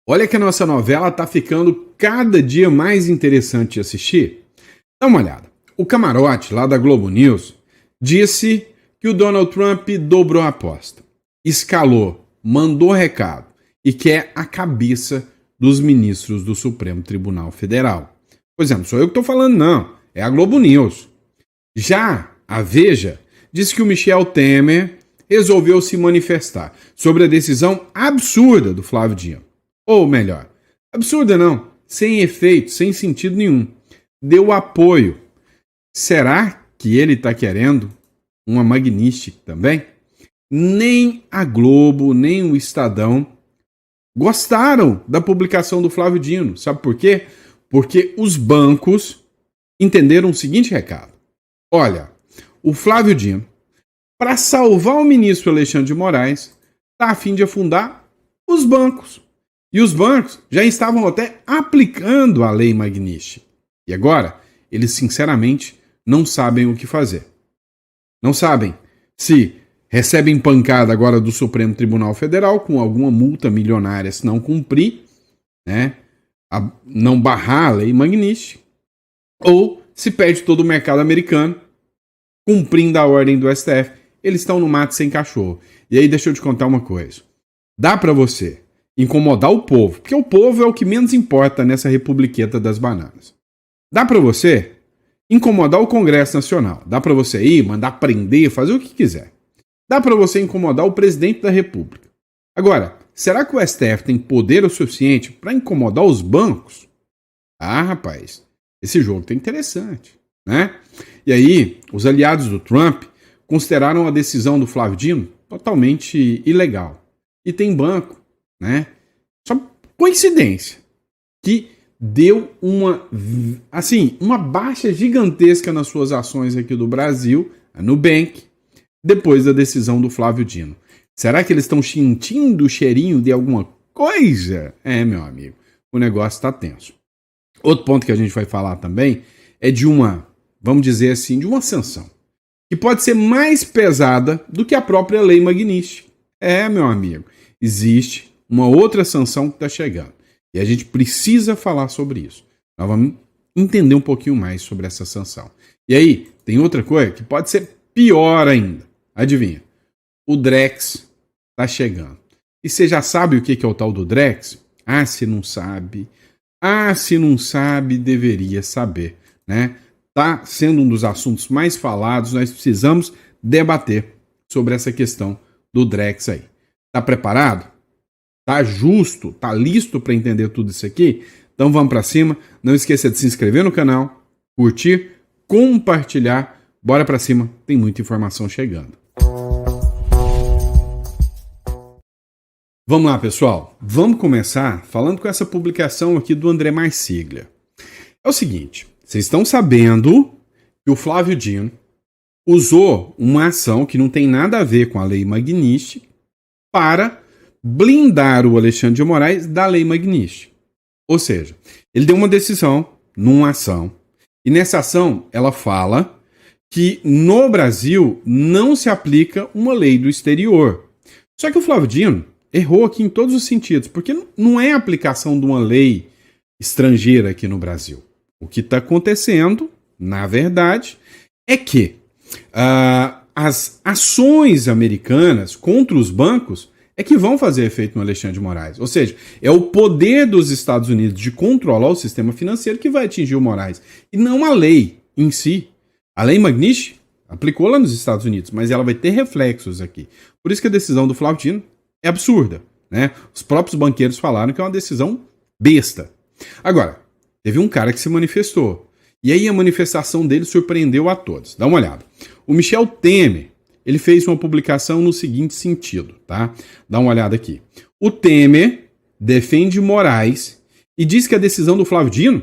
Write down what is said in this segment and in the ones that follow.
Olha que a nossa novela tá ficando cada dia mais interessante de assistir. Dá uma olhada. O camarote lá da Globo News disse que o Donald Trump dobrou a aposta, escalou, mandou recado e quer a cabeça dos ministros do Supremo Tribunal Federal. Pois é, não sou eu que estou falando não, é a Globo News. Já a Veja disse que o Michel Temer resolveu se manifestar sobre a decisão absurda do Flávio Dino. Ou melhor, absurda não, sem efeito, sem sentido nenhum. Deu apoio. Será que ele está querendo uma Magnística também? Nem a Globo, nem o Estadão gostaram da publicação do Flávio Dino. Sabe por quê? Porque os bancos entenderam o seguinte recado. Olha, o Flávio Dino, para salvar o ministro Alexandre de Moraes, está a fim de afundar os bancos. E os bancos já estavam até aplicando a lei Magnística. E agora, eles sinceramente não sabem o que fazer. Não sabem se recebem pancada agora do Supremo Tribunal Federal com alguma multa milionária se não cumprir, né, não barrar a lei Magnística, ou se perde todo o mercado americano cumprindo a ordem do STF. Eles estão no mato sem cachorro. E aí deixa eu te contar uma coisa. Dá para você incomodar o povo, porque o povo é o que menos importa nessa republiqueta das bananas. Dá para você incomodar o Congresso Nacional. Dá para você ir, mandar prender, fazer o que quiser. Dá para você incomodar o presidente da República. Agora, será que o STF tem poder o suficiente para incomodar os bancos? Ah, rapaz, esse jogo tá interessante, né? E aí, os aliados do Trump consideraram a decisão do Flávio Dino totalmente ilegal. E tem banco, né? Só coincidência que deu uma baixa gigantesca nas suas ações aqui do Brasil, a Nubank, depois da decisão do Flávio Dino. Será que eles estão sentindo o cheirinho de alguma coisa? É, meu amigo, o negócio está tenso. Outro ponto que a gente vai falar também é de uma, vamos dizer assim, de uma sanção, que pode ser mais pesada do que a própria lei Magnística. É, meu amigo, existe uma outra sanção que está chegando. E a gente precisa falar sobre isso. Nós vamos entender um pouquinho mais sobre essa sanção. E aí, tem outra coisa que pode ser pior ainda. Adivinha? O Drex está chegando. E você já sabe o que é o tal do Drex? Ah, se não sabe. Ah, se não sabe, deveria saber, né? Tá sendo um dos assuntos mais falados. Nós precisamos debater sobre essa questão do Drex aí. Tá preparado? Tá justo? Tá listo para entender tudo isso aqui? Então vamos para cima. Não esqueça de se inscrever no canal, curtir, compartilhar. Bora para cima, tem muita informação chegando. Vamos lá, pessoal. Vamos começar falando com essa publicação aqui do André Marsiglia. É o seguinte, vocês estão sabendo que o Flávio Dino usou uma ação que não tem nada a ver com a lei Magnística para blindar o Alexandre de Moraes da lei Magnística. Ou seja, ele deu uma decisão numa ação, e nessa ação ela fala que no Brasil não se aplica uma lei do exterior. Só que o Flávio Dino errou aqui em todos os sentidos, porque não é a aplicação de uma lei estrangeira aqui no Brasil. O que está acontecendo, na verdade, é que as ações americanas contra os bancos é que vão fazer efeito no Alexandre de Moraes. Ou seja, é o poder dos Estados Unidos de controlar o sistema financeiro que vai atingir o Moraes, e não a lei em si. A lei Magnística aplicou lá nos Estados Unidos, mas ela vai ter reflexos aqui. Por isso que a decisão do Flávio Dino é absurda, né? Os próprios banqueiros falaram que é uma decisão besta. Agora, teve um cara que se manifestou. E aí a manifestação dele surpreendeu a todos. Dá uma olhada. O Michel Temer, ele fez uma publicação no seguinte sentido, tá? Dá uma olhada aqui. O Temer defende Moraes e diz que a decisão do Flávio Dino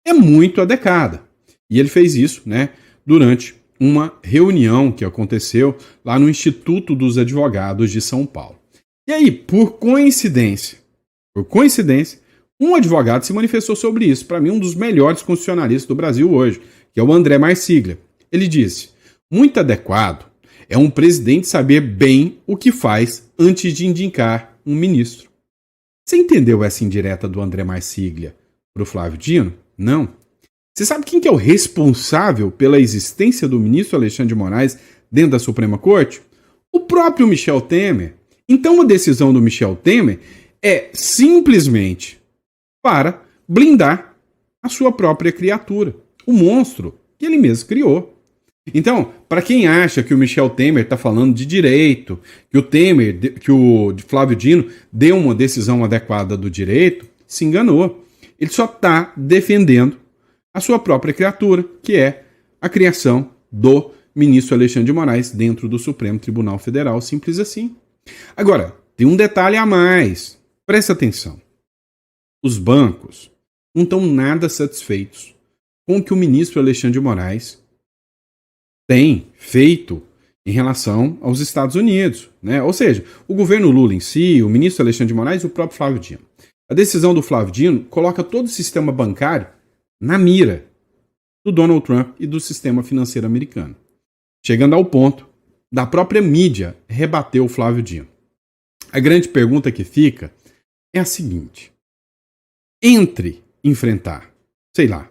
é muito adequada. E ele fez isso, né, durante uma reunião que aconteceu lá no Instituto dos Advogados de São Paulo. E aí, por coincidência, um advogado se manifestou sobre isso. Para mim, um dos melhores constitucionalistas do Brasil hoje, que é o André Marsiglia. Ele disse, muito adequado é um presidente saber bem o que faz antes de indicar um ministro. Você entendeu essa indireta do André Marsiglia para o Flávio Dino? Não. Você sabe quem que é o responsável pela existência do ministro Alexandre de Moraes dentro da Suprema Corte? O próprio Michel Temer. Então a decisão do Michel Temer é simplesmente para blindar a sua própria criatura, o monstro que ele mesmo criou. Então, para quem acha que o Michel Temer está falando de direito, que o Flávio Dino deu uma decisão adequada do direito, se enganou. Ele só está defendendo a sua própria criatura, que é a criação do ministro Alexandre de Moraes dentro do Supremo Tribunal Federal, simples assim. Agora, tem um detalhe a mais. Presta atenção. Os bancos não estão nada satisfeitos com o que o ministro Alexandre de Moraes tem feito em relação aos Estados Unidos, né? Ou seja, o governo Lula em si, o ministro Alexandre de Moraes e o próprio Flávio Dino. A decisão do Flávio Dino coloca todo o sistema bancário na mira do Donald Trump e do sistema financeiro americano, chegando ao ponto da própria mídia rebater o Flávio Dino. A grande pergunta que fica é a seguinte: entre enfrentar, sei lá,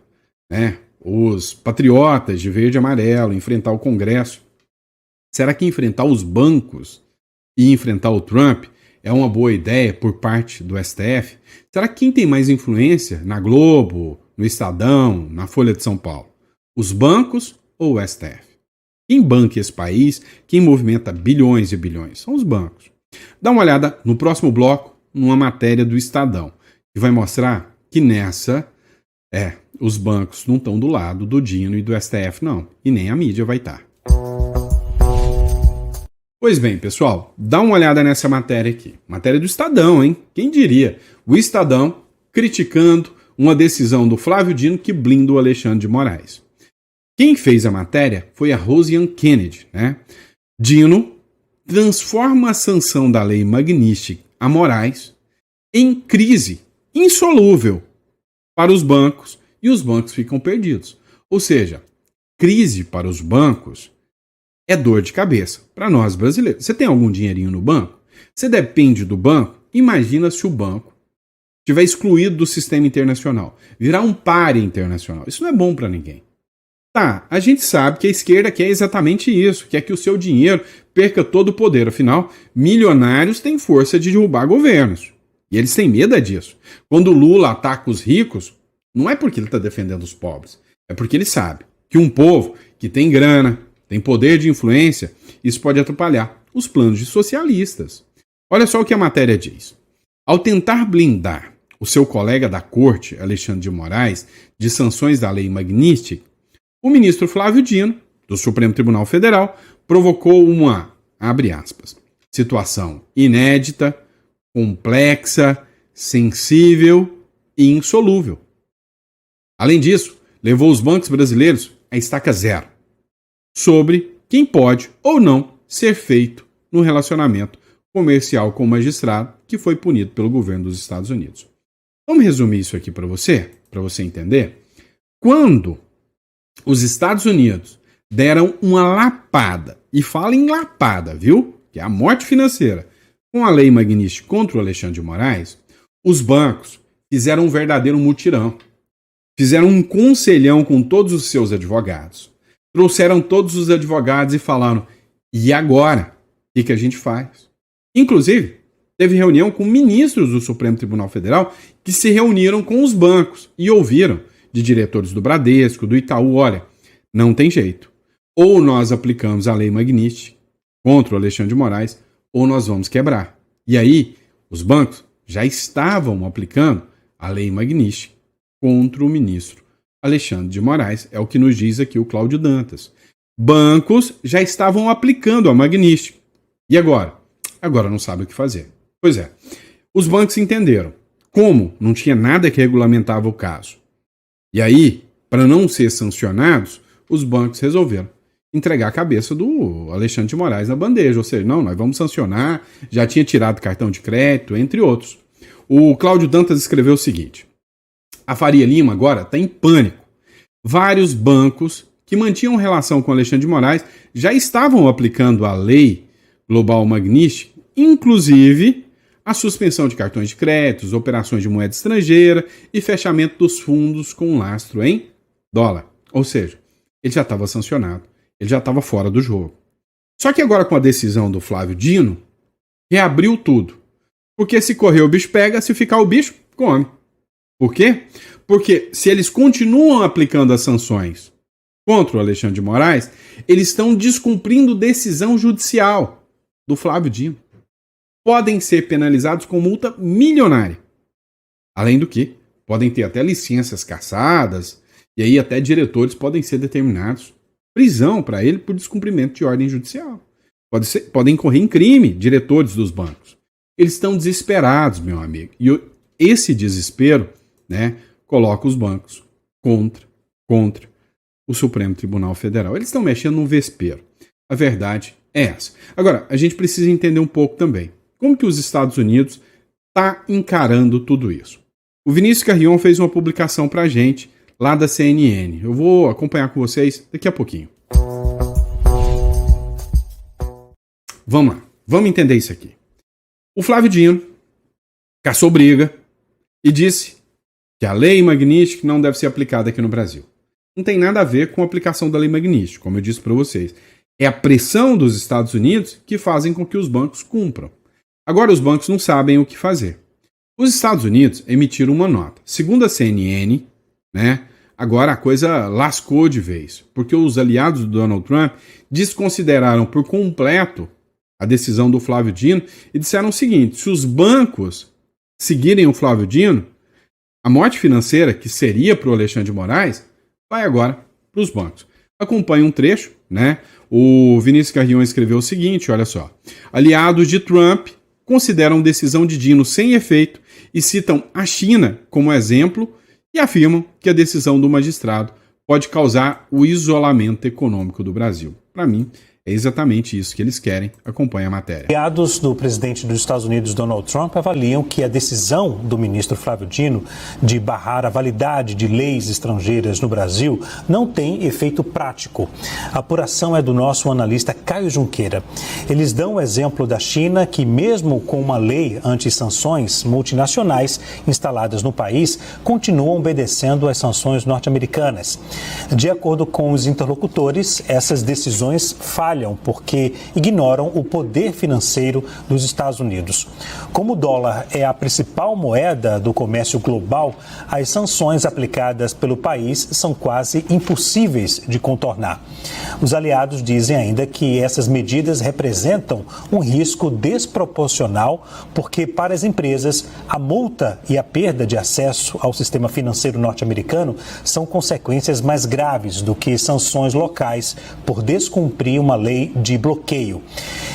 né, os patriotas de verde e amarelo, enfrentar o Congresso, será que enfrentar os bancos e enfrentar o Trump é uma boa ideia por parte do STF? Será que quem tem mais influência na Globo, no Estadão, na Folha de São Paulo? Os bancos ou o STF? Quem banca esse país, quem movimenta bilhões e bilhões? São os bancos. Dá uma olhada no próximo bloco, numa matéria do Estadão, que vai mostrar que nessa, os bancos não estão do lado do Dino e do STF, não. E nem a mídia vai estar. Pois bem, pessoal, dá uma olhada nessa matéria aqui. Matéria do Estadão, hein? Quem diria? O Estadão criticando uma decisão do Flávio Dino que blinda o Alexandre de Moraes. Quem fez a matéria foi a Rosiane Kennedy, né? Dino transforma a sanção da lei Magnitsky a Moraes em crise insolúvel para os bancos e os bancos ficam perdidos. Ou seja, crise para os bancos é dor de cabeça para nós brasileiros. Você tem algum dinheirinho no banco? Você depende do banco? Imagina se o banco estiver excluído do sistema internacional, virar um pária internacional. Isso não é bom para ninguém. Tá, a gente sabe que a esquerda quer exatamente isso, quer que o seu dinheiro perca todo o poder. Afinal, milionários têm força de derrubar governos. E eles têm medo disso. Quando o Lula ataca os ricos, não é porque ele está defendendo os pobres. É porque ele sabe que um povo que tem grana, tem poder de influência, isso pode atrapalhar os planos de socialistas. Olha só o que a matéria diz. Ao tentar blindar o seu colega da corte, Alexandre de Moraes, de sanções da lei Magnitsky, o ministro Flávio Dino, do Supremo Tribunal Federal, provocou uma, abre aspas, situação inédita, complexa, sensível e insolúvel. Além disso, levou os bancos brasileiros à estaca zero sobre quem pode ou não ser feito no relacionamento comercial com o magistrado que foi punido pelo governo dos Estados Unidos. Vamos resumir isso aqui para você entender? Quando os Estados Unidos deram uma lapada, e fala em lapada, viu? Que é a morte financeira, com a lei Magnitsky contra o Alexandre de Moraes, os bancos fizeram um verdadeiro mutirão. Fizeram um conselhão com todos os seus advogados. Trouxeram todos os advogados e falaram: e agora? O que a gente faz? Inclusive, teve reunião com ministros do Supremo Tribunal Federal que se reuniram com os bancos e ouviram de diretores do Bradesco, do Itaú: olha, não tem jeito. Ou nós aplicamos a lei Magnitsky contra o Alexandre de Moraes, ou nós vamos quebrar. E aí, os bancos já estavam aplicando a lei Magnitsky contra o ministro Alexandre de Moraes, é o que nos diz aqui o Cláudio Dantas. Bancos já estavam aplicando a Magnitsky. E agora? Agora não sabe o que fazer. Pois é, os bancos entenderam. Como não tinha nada que regulamentava o caso. E aí, para não ser sancionados, os bancos resolveram entregar a cabeça do Alexandre de Moraes na bandeja. Ou seja, não, nós vamos sancionar, já tinha tirado cartão de crédito, entre outros. O Cláudio Dantas escreveu o seguinte: a Faria Lima agora está em pânico. Vários bancos que mantinham relação com Alexandre de Moraes já estavam aplicando a lei Global Magnitsky, inclusive a suspensão de cartões de crédito, operações de moeda estrangeira e fechamento dos fundos com lastro em dólar. Ou seja, ele já estava sancionado, ele já estava fora do jogo. Só que agora com a decisão do Flávio Dino, reabriu tudo. Porque se correr o bicho pega, se ficar o bicho, come. Por quê? Porque se eles continuam aplicando as sanções contra o Alexandre de Moraes, eles estão descumprindo decisão judicial do Flávio Dino. Podem ser penalizados com multa milionária. Além do que, podem ter até licenças cassadas, e aí até diretores podem ser determinados. Prisão para ele por descumprimento de ordem judicial. Podem incorrer em crime diretores dos bancos. Eles estão desesperados, meu amigo. E esse desespero, né, coloca os bancos contra o Supremo Tribunal Federal. Eles estão mexendo num vespeiro. A verdade é essa. Agora, a gente precisa entender um pouco também como que os Estados Unidos está encarando tudo isso. O Vinícius Carrion fez uma publicação para a gente lá da CNN. Eu vou acompanhar com vocês daqui a pouquinho. Vamos lá, vamos entender isso aqui. O Flávio Dino caçou briga e disse que a lei Magnitsky não deve ser aplicada aqui no Brasil. Não tem nada a ver com a aplicação da lei Magnitsky, como eu disse para vocês. É a pressão dos Estados Unidos que fazem com que os bancos cumpram. Agora os bancos não sabem o que fazer. Os Estados Unidos emitiram uma nota. Segundo a CNN, né, agora a coisa lascou de vez, porque os aliados do Donald Trump desconsideraram por completo a decisão do Flávio Dino e disseram o seguinte: se os bancos seguirem o Flávio Dino, a morte financeira, que seria para o Alexandre de Moraes, vai agora para os bancos. Acompanhe um trecho, né? O Vinícius Carrion escreveu o seguinte, olha só. Aliados de Trump consideram decisão de Dino sem efeito e citam a China como exemplo e afirmam que a decisão do magistrado pode causar o isolamento econômico do Brasil. Para mim, é exatamente isso que eles querem. Acompanhe a matéria. Aliados do presidente dos Estados Unidos, Donald Trump, avaliam que a decisão do ministro Flávio Dino de barrar a validade de leis estrangeiras no Brasil não tem efeito prático. A apuração é do nosso analista Caio Junqueira. Eles dão o exemplo da China, que mesmo com uma lei anti-sanções, multinacionais instaladas no país continuam obedecendo às sanções norte-americanas. De acordo com os interlocutores, essas decisões falham porque ignoram o poder financeiro dos Estados Unidos. Como o dólar é a principal moeda do comércio global, as sanções aplicadas pelo país são quase impossíveis de contornar. Os aliados dizem ainda que essas medidas representam um risco desproporcional porque, para as empresas, a multa e a perda de acesso ao sistema financeiro norte-americano são consequências mais graves do que sanções locais por descumprir uma lei de bloqueio.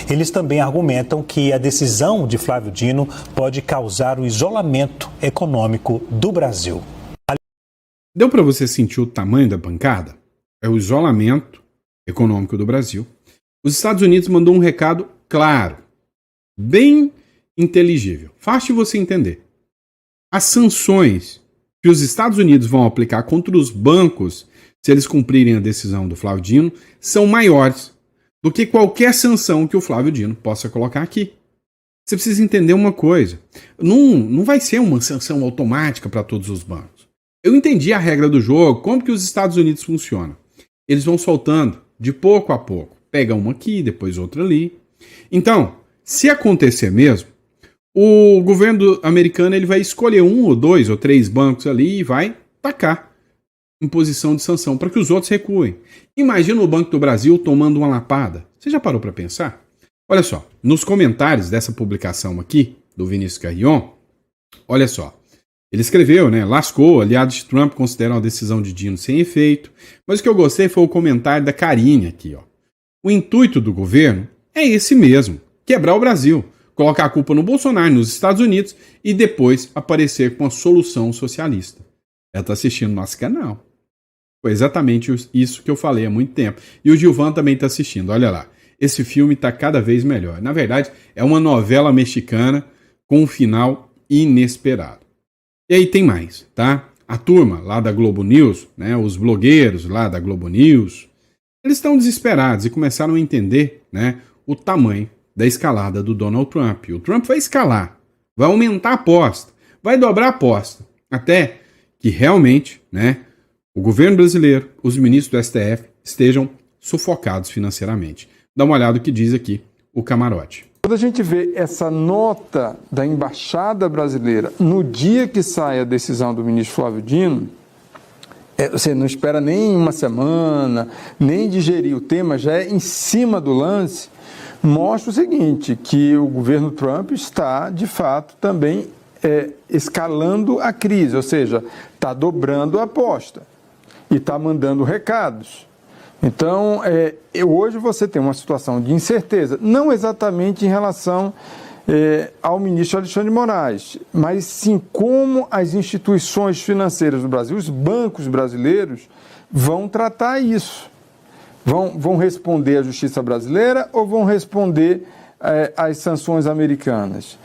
Eles também argumentam que a decisão de Flávio Dino pode causar o isolamento econômico do Brasil. Deu para você sentir o tamanho da pancada? É o isolamento econômico do Brasil. Os Estados Unidos mandou um recado claro, bem inteligível, fácil de você entender. As sanções que os Estados Unidos vão aplicar contra os bancos, se eles cumprirem a decisão do Flávio Dino, são maiores do que qualquer sanção que o Flávio Dino possa colocar aqui. Você precisa entender uma coisa. Não vai ser uma sanção automática para todos os bancos. Eu entendi a regra do jogo, como que os Estados Unidos funcionam. Eles vão soltando de pouco a pouco. Pega uma aqui, depois outra ali. Então, se acontecer mesmo, o governo americano ele vai escolher 1 ou 2 ou 3 bancos ali e vai tacar em posição de sanção para que os outros recuem. Imagina o Banco do Brasil tomando uma lapada. Você já parou para pensar? Olha só, nos comentários dessa publicação aqui, do Vinícius Carrion, olha só, ele escreveu, né, lascou, aliados de Trump consideram a decisão de Dino sem efeito, mas o que eu gostei foi o comentário da Karine aqui, ó. O intuito do governo é esse mesmo, quebrar o Brasil, colocar a culpa no Bolsonaro, nos Estados Unidos e depois aparecer com a solução socialista. Ela está assistindo nosso canal. Foi exatamente isso que eu falei há muito tempo. E o Gilvan também está assistindo, olha lá. Esse filme está cada vez melhor. Na verdade, é uma novela mexicana com um final inesperado. E aí tem mais, tá? A turma lá da Globo News, né, os blogueiros lá da Globo News, eles estão desesperados e começaram a entender, né, o tamanho da escalada do Donald Trump. O Trump vai escalar vai aumentar a aposta, vai dobrar a aposta, até que realmente, né, o governo brasileiro, os ministros do STF estejam sufocados financeiramente. Dá uma olhada no que diz aqui o Camarote. Quando a gente vê essa nota da Embaixada Brasileira no dia que sai a decisão do ministro Flávio Dino, você não espera nem uma semana, nem digerir o tema, já é em cima do lance, mostra o seguinte, que o governo Trump está, de fato, também escalando a crise, ou seja, está dobrando a aposta e está mandando recados. Então, hoje você tem uma situação de incerteza, não exatamente em relação ao ministro Alexandre de Moraes, mas sim como as instituições financeiras do Brasil, os bancos brasileiros, vão tratar isso. Vão responder à justiça brasileira ou vão responder às sanções americanas?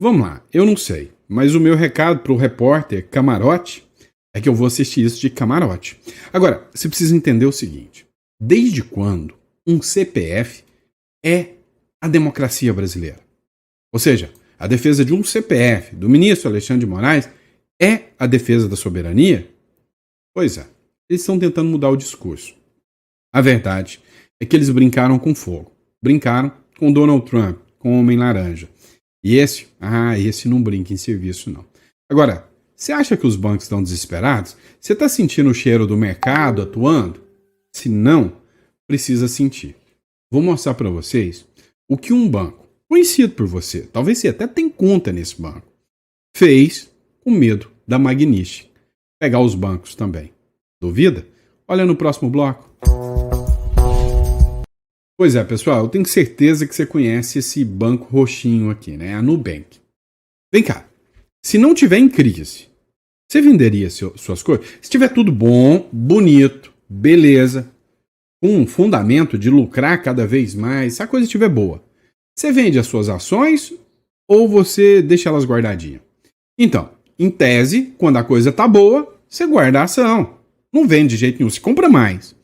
Vamos lá, eu não sei, mas o meu recado para o repórter Camarote é que eu vou assistir isso de camarote. Agora, você precisa entender o seguinte. Desde quando um CPF é a democracia brasileira? Ou seja, a defesa de um CPF, do ministro Alexandre de Moraes, é a defesa da soberania? Pois é, eles estão tentando mudar o discurso. A verdade é que eles brincaram com fogo. Brincaram com Donald Trump, com o Homem-Laranja. E esse não brinca em serviço, não. Agora, você acha que os bancos estão desesperados? Você está sentindo o cheiro do mercado atuando? Se não, precisa sentir. Vou mostrar para vocês o que um banco, conhecido por você, talvez você até tenha conta nesse banco, fez com medo da Magnitsky pegar os bancos também. Duvida? Olha no próximo bloco. Pois é, pessoal, eu tenho certeza que você conhece esse banco roxinho aqui, né? A Nubank. Vem cá, se não tiver em crise, você venderia suas coisas? Se tiver tudo bom, bonito, beleza, com um fundamento de lucrar cada vez mais, se a coisa estiver boa, você vende as suas ações ou você deixa elas guardadinhas? Então, em tese, quando a coisa tá boa, você guarda a ação. Não vende de jeito nenhum, você compra mais.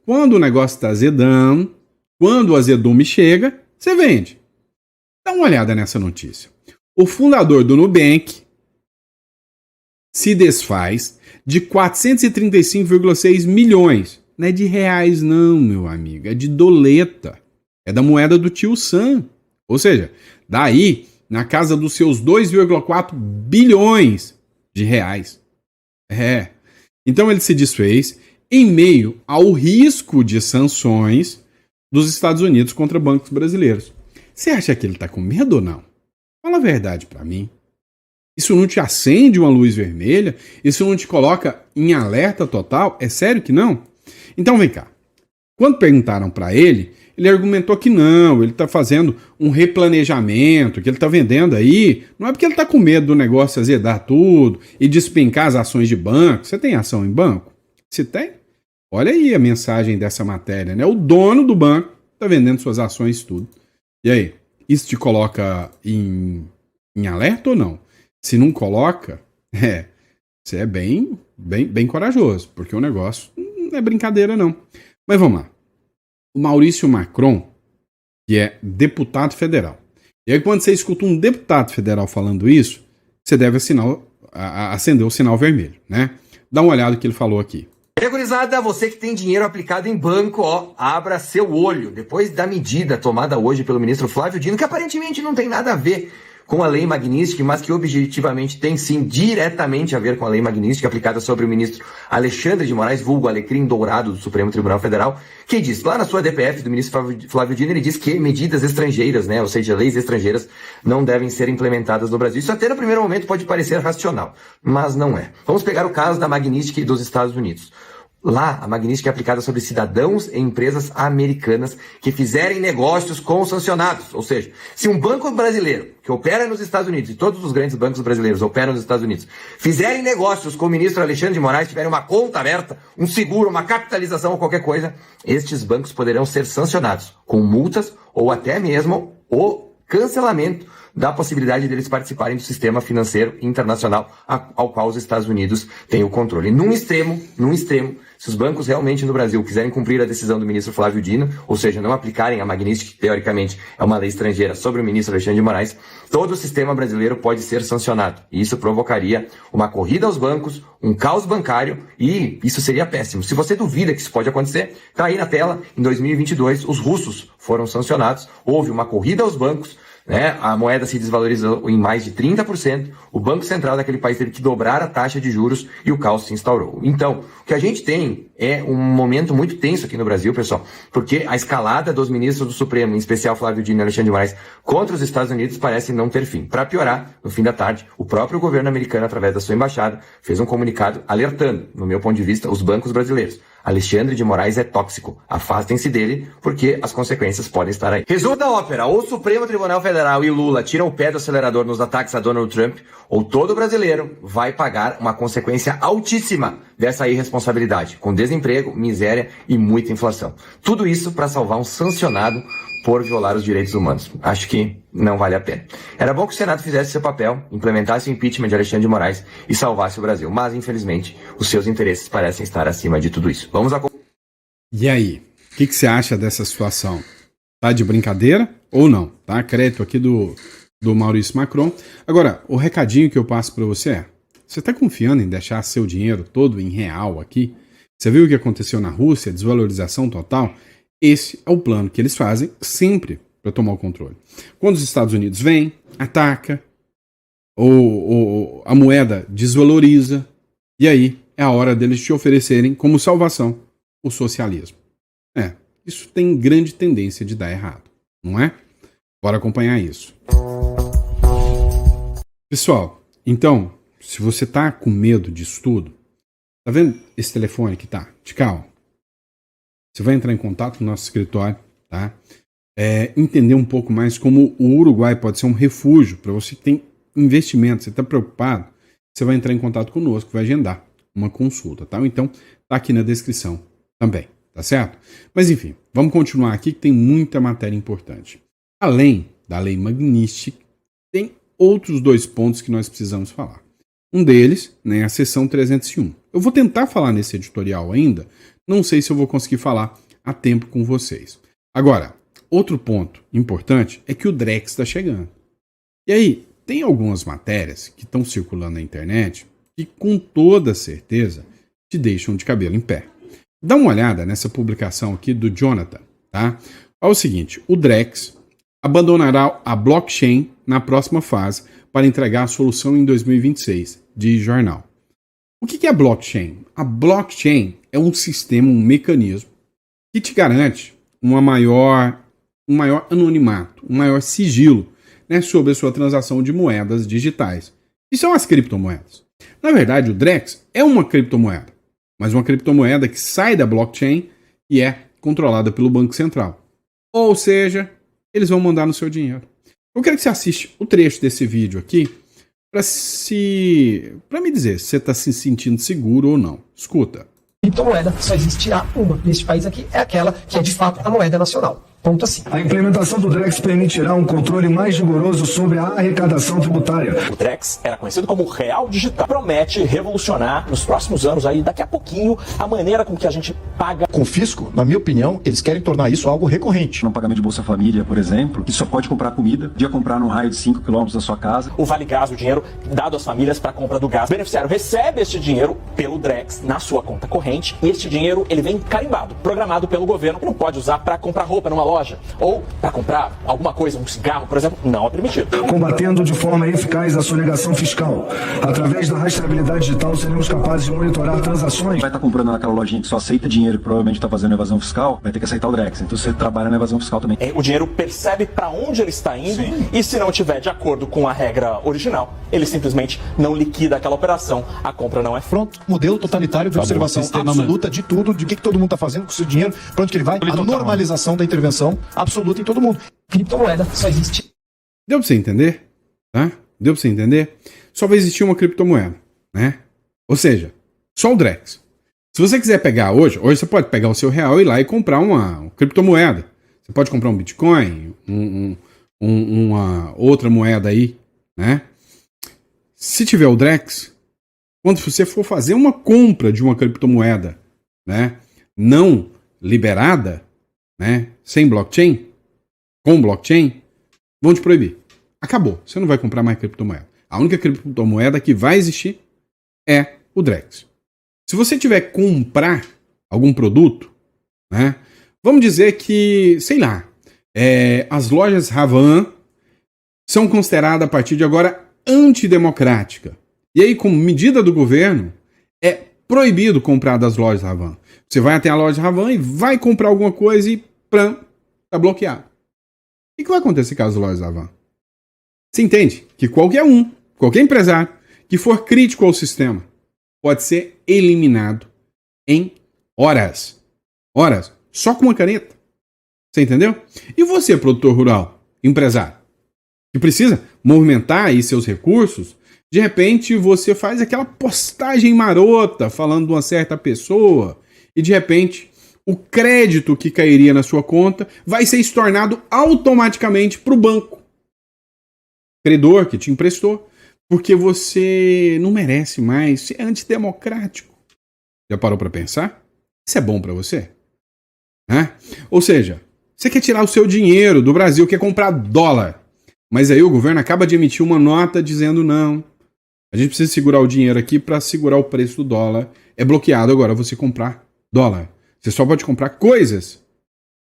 Quando o negócio está azedando, quando o azedume chega, você vende. Dá uma olhada nessa notícia. O fundador do Nubank se desfaz de 435,6 milhões. Não é de reais não, meu amigo. É de doleta. É da moeda do tio Sam. Ou seja, daí na casa dos seus 2,4 bilhões de reais. Então ele se desfez em meio ao risco de sanções dos Estados Unidos contra bancos brasileiros. Você acha que ele está com medo ou não? Fala a verdade para mim. Isso não te acende uma luz vermelha? Isso não te coloca em alerta total? É sério que não? Então vem cá. Quando perguntaram para ele, ele argumentou que não, ele está fazendo um replanejamento, que ele está vendendo aí. Não é porque ele está com medo do negócio azedar tudo e despencar as ações de banco. Você tem ação em banco? Se tem? Olha aí a mensagem dessa matéria, né? O dono do banco está vendendo suas ações tudo. E aí, isso te coloca em alerta ou não? Se não coloca, você é bem corajoso, porque o negócio não é brincadeira não. Mas vamos lá. O Maurício Macron, que é deputado federal. E aí quando você escuta um deputado federal falando isso, você deve acender o sinal vermelho, né? Dá uma olhada no que ele falou aqui. Gurizada, você que tem dinheiro aplicado em banco, abra seu olho. Depois da medida tomada hoje pelo ministro Flávio Dino, que aparentemente não tem nada a ver com a lei Magnitsky, mas que objetivamente tem sim diretamente a ver com a lei Magnitsky aplicada sobre o ministro Alexandre de Moraes, vulgo Alecrim Dourado do Supremo Tribunal Federal, que diz, lá na sua DPF do ministro Flávio Dino, ele diz que medidas estrangeiras, né, ou seja, leis estrangeiras, não devem ser implementadas no Brasil. Isso até no primeiro momento pode parecer racional, mas não é. Vamos pegar o caso da Magnitsky dos Estados Unidos. Lá, a Magnitsky é aplicada sobre cidadãos e empresas americanas que fizerem negócios com os sancionados. Ou seja, se um banco brasileiro que opera nos Estados Unidos, e todos os grandes bancos brasileiros operam nos Estados Unidos, fizerem negócios com o ministro Alexandre de Moraes, tiverem uma conta aberta, um seguro, uma capitalização ou qualquer coisa, estes bancos poderão ser sancionados com multas ou até mesmo o cancelamento da possibilidade deles participarem do sistema financeiro internacional ao qual os Estados Unidos têm o controle. Num extremo, Se os bancos realmente no Brasil quiserem cumprir a decisão do ministro Flávio Dino, ou seja, não aplicarem a Magnitsky, que teoricamente é uma lei estrangeira, sobre o ministro Alexandre de Moraes, todo o sistema brasileiro pode ser sancionado. E isso provocaria uma corrida aos bancos, um caos bancário, e isso seria péssimo. Se você duvida que isso pode acontecer, tá aí na tela, em 2022, os russos foram sancionados, houve uma corrida aos bancos, né? A moeda se desvalorizou em mais de 30%, o Banco Central daquele país teve que dobrar a taxa de juros e o caos se instaurou. Então, o que a gente tem é um momento muito tenso aqui no Brasil, pessoal, porque a escalada dos ministros do Supremo, em especial Flávio Dino e Alexandre de Moraes, contra os Estados Unidos parece não ter fim. Para piorar, no fim da tarde, o próprio governo americano, através da sua embaixada, fez um comunicado alertando, no meu ponto de vista, os bancos brasileiros. Alexandre de Moraes é tóxico. Afastem-se dele, porque as consequências podem estar aí. Resumo da ópera: ou o Supremo Tribunal Federal e Lula tiram o pé do acelerador nos ataques a Donald Trump, ou todo brasileiro vai pagar uma consequência altíssima dessa irresponsabilidade, com desemprego, miséria e muita inflação. Tudo isso para salvar um sancionado por violar os direitos humanos. Acho que não vale a pena. Era bom que o Senado fizesse seu papel, implementasse o impeachment de Alexandre de Moraes e salvasse o Brasil. Mas, infelizmente, os seus interesses parecem estar acima de tudo isso. Vamos a... E aí, o que você acha dessa situação? Tá de brincadeira ou não? Tá? Crédito aqui do Maurício Macron. Agora, o recadinho que eu passo para você é: você está confiando em deixar seu dinheiro todo em real aqui? Você viu o que aconteceu na Rússia? Desvalorização total? Esse é o plano que eles fazem sempre para tomar o controle. Quando os Estados Unidos vêm, ataca, ou a moeda desvaloriza, e aí é a hora deles te oferecerem como salvação o socialismo. Isso tem grande tendência de dar errado, não é? Bora acompanhar isso. Pessoal, então, se você tá com medo disso tudo, tá vendo esse telefone que tá de carro? Você vai entrar em contato com o nosso escritório, tá? Entender um pouco mais como o Uruguai pode ser um refúgio para você que tem investimento, você está preocupado, você vai entrar em contato conosco, vai agendar uma consulta, tá? Então, tá aqui na descrição também, tá certo? Mas enfim, vamos continuar aqui que tem muita matéria importante. Além da lei Magnitsky, tem outros 2 pontos que nós precisamos falar. Um deles, né, a seção 301. Eu vou tentar falar nesse editorial ainda, não sei se eu vou conseguir falar a tempo com vocês. Agora, outro ponto importante é que o Drex está chegando. E aí, tem algumas matérias que estão circulando na internet que com toda certeza te deixam de cabelo em pé. Dá uma olhada nessa publicação aqui do Jonathan, tá? Olha o seguinte: o Drex abandonará a blockchain na próxima fase para entregar a solução em 2026, diz jornal. O que é a blockchain? A blockchain é um sistema, um mecanismo que te garante um maior anonimato, um maior sigilo, né, sobre a sua transação de moedas digitais. E são as criptomoedas. Na verdade, o Drex é uma criptomoeda, mas uma criptomoeda que sai da blockchain e é controlada pelo Banco Central. Ou seja, eles vão mandar no seu dinheiro. Eu quero que você assista o trecho desse vídeo aqui para me dizer se você está se sentindo seguro ou não. Escuta. Criptomoeda só existirá uma neste país aqui, é aquela que é de fato a moeda nacional. Ponto assim. A implementação do Drex permitirá um controle mais rigoroso sobre a arrecadação tributária. O Drex era conhecido como Real Digital. Promete revolucionar nos próximos anos, aí daqui a pouquinho, a maneira com que a gente paga. Com o fisco, na minha opinião, eles querem tornar isso algo recorrente. No pagamento de Bolsa Família, por exemplo, que só pode comprar comida, podia comprar num raio de 5 km da sua casa. O Vale Gás, o dinheiro dado às famílias para a compra do gás. O beneficiário recebe este dinheiro pelo Drex na sua conta corrente e este dinheiro ele vem carimbado, programado pelo governo, que não pode usar para comprar roupa numa loja ou para comprar alguma coisa, um cigarro, por exemplo, não é permitido. Combatendo de forma eficaz a sonegação fiscal. Através da rastreabilidade digital, seremos capazes de monitorar transações. Vai estar comprando naquela lojinha que só aceita dinheiro que provavelmente está fazendo evasão fiscal, vai ter que aceitar o Drex. Então você trabalha na evasão fiscal também. O dinheiro percebe para onde ele está indo. Sim. E se não tiver de acordo com a regra original, ele simplesmente não liquida aquela operação, a compra não é pronto. Modelo totalitário de observação absoluta de tudo, de o que todo mundo está fazendo com o seu dinheiro, para onde que ele vai, a normalização da intervenção absoluta em todo mundo. Criptomoeda só existe. Deu pra você entender? Tá? Deu pra você entender? Só vai existir uma criptomoeda, né? Ou seja, só o Drex. Se você quiser pegar hoje você pode pegar o seu real e ir lá e comprar uma criptomoeda. Você pode comprar um Bitcoin, uma outra moeda aí, né? Se tiver o Drex, quando você for fazer uma compra de uma criptomoeda né, não liberada, né, sem blockchain, com blockchain, vão te proibir. Acabou. Você não vai comprar mais criptomoeda. A única criptomoeda que vai existir é o Drex. Se você tiver que comprar algum produto, né, vamos dizer que, sei lá, as lojas Havan são consideradas a partir de agora antidemocráticas. E aí, como medida do governo, é proibido comprar das lojas Havan. Você vai até a loja Havan e vai comprar alguma coisa e tá bloqueado. O que vai acontecer com as lojas Havan? Você entende que qualquer empresário que for crítico ao sistema pode ser eliminado em horas. Horas. Só com uma caneta. Você entendeu? E você, produtor rural, empresário, que precisa movimentar aí seus recursos, de repente você faz aquela postagem marota falando de uma certa pessoa e de repente o crédito que cairia na sua conta vai ser estornado automaticamente para o banco. Credor que te emprestou, porque você não merece mais, você é antidemocrático. Já parou para pensar? Isso é bom para você? Ou seja, você quer tirar o seu dinheiro do Brasil, quer comprar dólar, mas aí o governo acaba de emitir uma nota dizendo não, a gente precisa segurar o dinheiro aqui para segurar o preço do dólar, é bloqueado agora você comprar dólar. Você só pode comprar coisas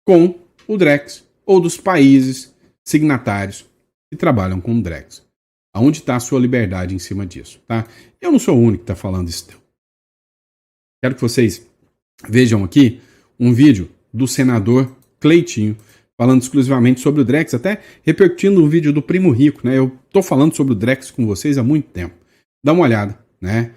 com o Drex ou dos países signatários que trabalham com o Drex. Aonde está a sua liberdade em cima disso, tá? Eu não sou o único que está falando isso. Quero que vocês vejam aqui um vídeo do senador Cleitinho falando exclusivamente sobre o Drex, até repercutindo um vídeo do Primo Rico, né? Eu estou falando sobre o Drex com vocês há muito tempo. Dá uma olhada, né?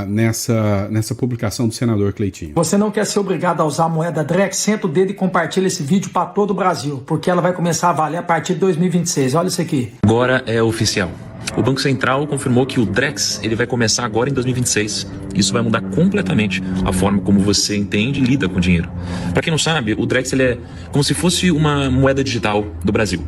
Nessa publicação do senador Cleitinho. Você não quer ser obrigado a usar a moeda Drex? Senta o dedo e compartilha esse vídeo para todo o Brasil, porque ela vai começar a valer a partir de 2026. Olha isso aqui. Agora é oficial. O Banco Central confirmou que o Drex ele vai começar agora em 2026. Isso vai mudar completamente a forma como você entende e lida com o dinheiro. Para quem não sabe, o Drex ele é como se fosse uma moeda digital do Brasil.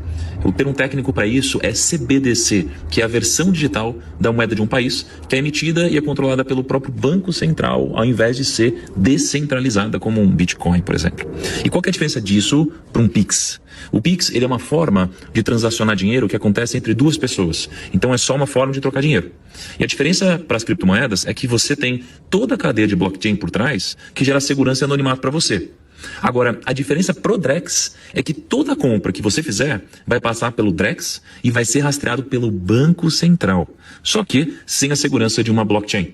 O termo técnico para isso é CBDC, que é a versão digital da moeda de um país, que é emitida e é controlada pelo próprio Banco Central, ao invés de ser descentralizada como um Bitcoin, por exemplo. E qual que é a diferença disso para um Pix? O Pix ele é uma forma de transacionar dinheiro que acontece entre duas pessoas. Então é só uma forma de trocar dinheiro. E a diferença para as criptomoedas é que você tem toda a cadeia de blockchain por trás que gera segurança e anonimato para você. Agora, a diferença pro Drex é que toda compra que você fizer vai passar pelo Drex e vai ser rastreado pelo Banco Central, só que sem a segurança de uma blockchain.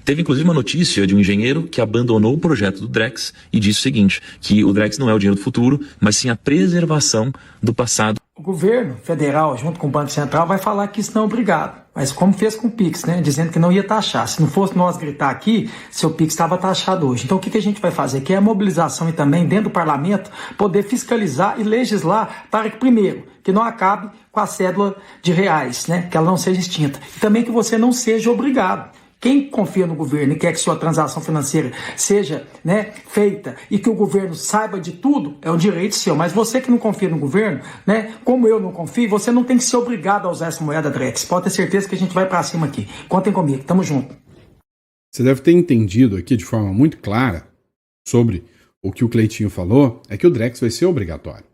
Teve inclusive uma notícia de um engenheiro que abandonou o projeto do Drex e disse o seguinte, que o Drex não é o dinheiro do futuro, mas sim a preservação do passado. O governo federal, junto com o Banco Central, vai falar que isso não é obrigado. Mas como fez com o Pix, né? Dizendo que não ia taxar. Se não fosse nós gritar aqui, seu Pix estava taxado hoje. Então o que a gente vai fazer? Que é a mobilização e também dentro do parlamento poder fiscalizar e legislar para que, primeiro, que não acabe com a cédula de reais, né? Que ela não seja extinta. E também que você não seja obrigado. Quem confia no governo e quer que sua transação financeira seja, né, feita e que o governo saiba de tudo, é um direito seu. Mas você que não confia no governo, né, como eu não confio, você não tem que ser obrigado a usar essa moeda Drex. Pode ter certeza que a gente vai para cima aqui. Contem comigo, tamo junto. Você deve ter entendido aqui de forma muito clara sobre o que o Cleitinho falou, é que o Drex vai ser obrigatório.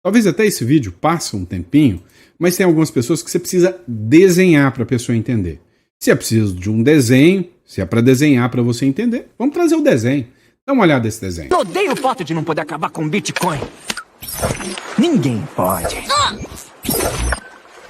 Talvez até esse vídeo passe um tempinho, mas tem algumas pessoas que você precisa desenhar para a pessoa entender. Se é preciso de um desenho, se é para desenhar para você entender, vamos trazer o desenho. Dá uma olhada nesse desenho. Eu odeio o fato de não poder acabar com Bitcoin. Ninguém pode.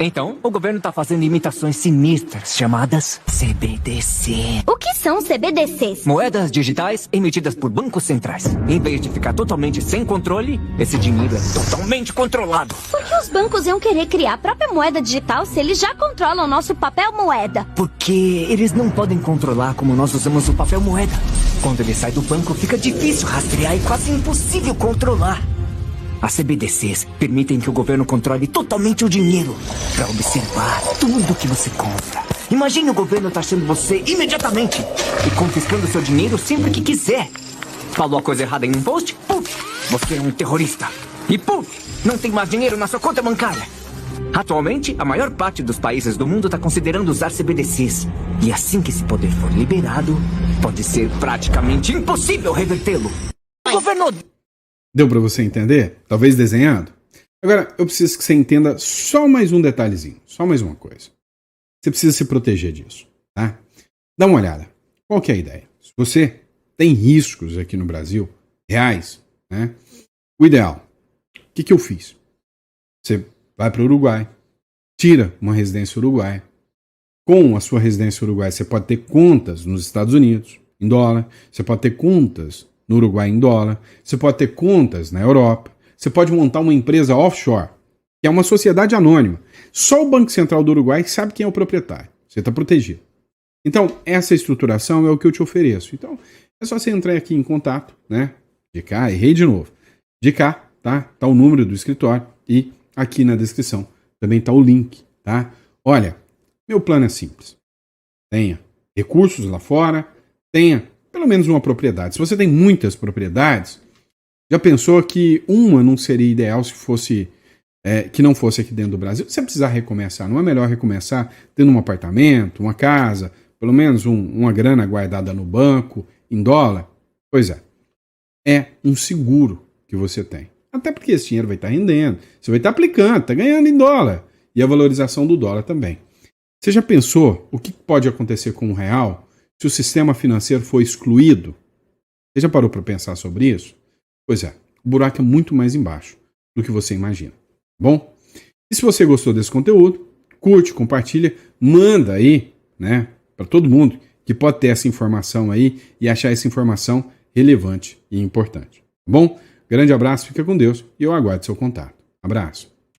Então, o governo tá fazendo imitações sinistras chamadas CBDC. O que são CBDCs? Moedas digitais emitidas por bancos centrais. Em vez de ficar totalmente sem controle, esse dinheiro é totalmente controlado. Por que os bancos iam querer criar a própria moeda digital se eles já controlam o nosso papel moeda? Porque eles não podem controlar como nós usamos o papel moeda. Quando ele sai do banco, fica difícil rastrear e quase impossível controlar. As CBDCs permitem que o governo controle totalmente o dinheiro para observar tudo que você compra. Imagine o governo taxando você imediatamente e confiscando seu dinheiro sempre que quiser. Falou a coisa errada em um post? Puf! Você é um terrorista. E puf! Não tem mais dinheiro na sua conta bancária. Atualmente, a maior parte dos países do mundo está considerando usar CBDCs. E assim que esse poder for liberado, pode ser praticamente impossível revertê-lo. O governo... Deu para você entender? Talvez desenhado? Agora, eu preciso que você entenda só mais um detalhezinho, só mais uma coisa. Você precisa se proteger disso, tá? Dá uma olhada. Qual que é a ideia? Se você tem riscos aqui no Brasil, reais, né? O ideal, o que eu fiz? Você vai para o Uruguai, tira uma residência uruguaia. Com a sua residência uruguaia, você pode ter contas nos Estados Unidos, em dólar. Você pode ter contas no Uruguai em dólar. Você pode ter contas na Europa. Você pode montar uma empresa offshore, que é uma sociedade anônima. Só o Banco Central do Uruguai sabe quem é o proprietário. Você está protegido. Então, essa estruturação é o que eu te ofereço. Então, é só você entrar aqui em contato, né? De cá, errei de novo. De cá, tá? Tá o número do escritório e aqui na descrição também tá o link, tá? Olha, meu plano é simples. Tenha recursos lá fora, tenha pelo menos uma propriedade. Se você tem muitas propriedades, já pensou que uma não seria ideal se fosse que não fosse aqui dentro do Brasil? Se você precisar recomeçar, não é melhor recomeçar tendo um apartamento, uma casa, pelo menos uma grana guardada no banco, em dólar? Pois é. É um seguro que você tem. Até porque esse dinheiro vai estar rendendo, você vai estar aplicando, está ganhando em dólar. E a valorização do dólar também. Você já pensou o que pode acontecer com o real se o sistema financeiro for excluído? Você já parou para pensar sobre isso? Pois é, o buraco é muito mais embaixo do que você imagina. Bom? E se você gostou desse conteúdo, curte, compartilha, manda aí, né, para todo mundo que pode ter essa informação aí e achar essa informação relevante e importante. Tá bom? Grande abraço, fica com Deus e eu aguardo seu contato. Abraço.